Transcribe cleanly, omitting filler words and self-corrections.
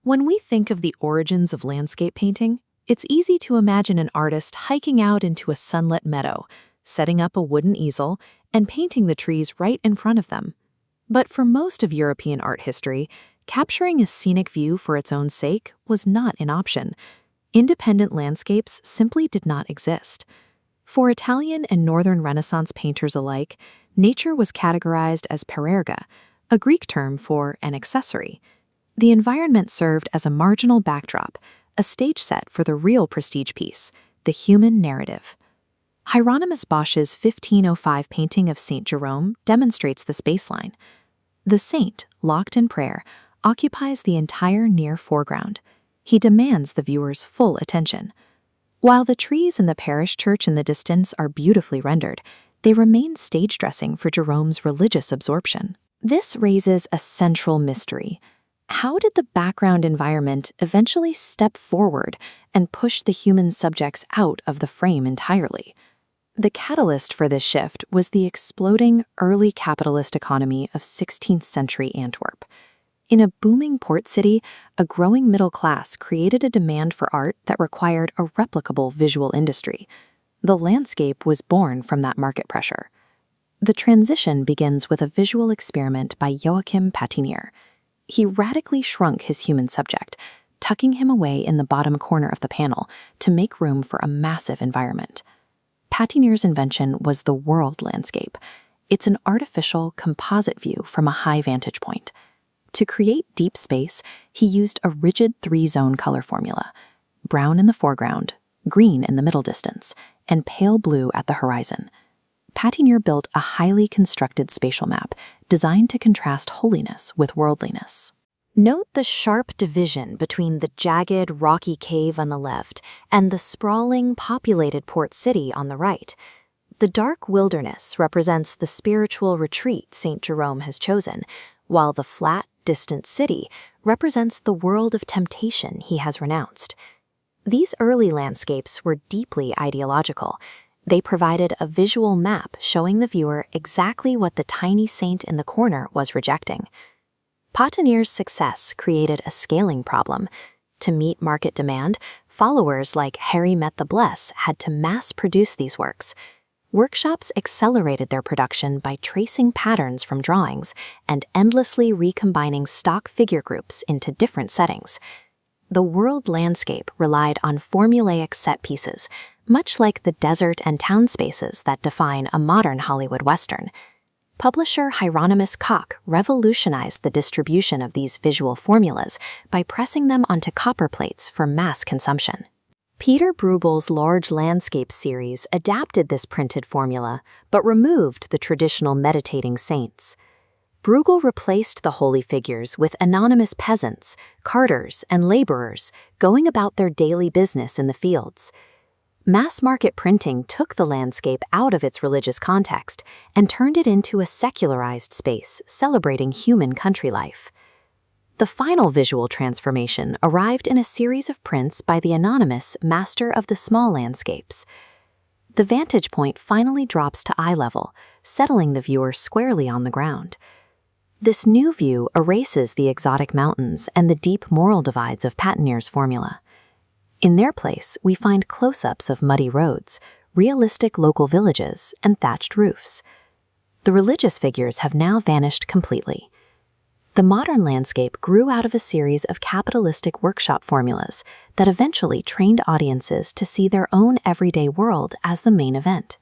When we think of the origins of landscape painting, it's easy to imagine an artist hiking out into a sunlit meadow, setting up a wooden easel, and painting the trees right in front of them. But for most of European art history, capturing a scenic view for its own sake was not an option. Independent landscapes simply did not exist. For Italian and Northern Renaissance painters alike, nature was categorized as parerga, a Greek term for an accessory. The environment served as a marginal backdrop, a stage set for the real prestige piece, the human narrative. Hieronymus Bosch's 1505 painting of Saint Jerome demonstrates this baseline. The saint, locked in prayer, occupies the entire near foreground. He demands the viewer's full attention. While the trees in the parish church in the distance are beautifully rendered, they remain stage dressing for Jerome's religious absorption. This raises a central mystery. How did the background environment eventually step forward and push the human subjects out of the frame entirely? The catalyst for this shift was the exploding early capitalist economy of 16th century Antwerp. In a booming port city, a growing middle class created a demand for art that required a replicable visual industry. The landscape was born from that market pressure. The transition begins with a visual experiment by Joachim Patinier. He radically shrunk his human subject, tucking him away in the bottom corner of the panel to make room for a massive environment. Patinier's invention was the world landscape. It's an artificial, composite view from a high vantage point. To create deep space, he used a rigid three-zone color formula: brown in the foreground, green in the middle distance, and pale blue at the horizon. Patinier built a highly constructed spatial map designed to contrast holiness with worldliness. Note the sharp division between the jagged, rocky cave on the left and the sprawling, populated port city on the right. The dark wilderness represents the spiritual retreat St. Jerome has chosen, while the flat, distant city represents the world of temptation he has renounced. These early landscapes were deeply ideological. They provided a visual map showing the viewer exactly what the tiny saint in the corner was rejecting. Patinier's success created a scaling problem. To meet market demand, followers like Harry Met the Bless had to mass-produce these works. Workshops accelerated their production by tracing patterns from drawings and endlessly recombining stock figure groups into different settings. The world landscape relied on formulaic set pieces, much like the desert and town spaces that define a modern Hollywood Western. Publisher Hieronymus Koch revolutionized the distribution of these visual formulas by pressing them onto copper plates for mass consumption. Peter Bruegel's large landscape series adapted this printed formula, but removed the traditional meditating saints. Bruegel replaced the holy figures with anonymous peasants, carters, and laborers going about their daily business in the fields. Mass-market printing took the landscape out of its religious context and turned it into a secularized space celebrating human country life. The final visual transformation arrived in a series of prints by the anonymous master of the small landscapes. The vantage point finally drops to eye level, settling the viewer squarely on the ground. This new view erases the exotic mountains and the deep moral divides of Patinier's formula. In their place, we find close-ups of muddy roads, realistic local villages, and thatched roofs. The religious figures have now vanished completely. The modern landscape grew out of a series of capitalistic workshop formulas that eventually trained audiences to see their own everyday world as the main event.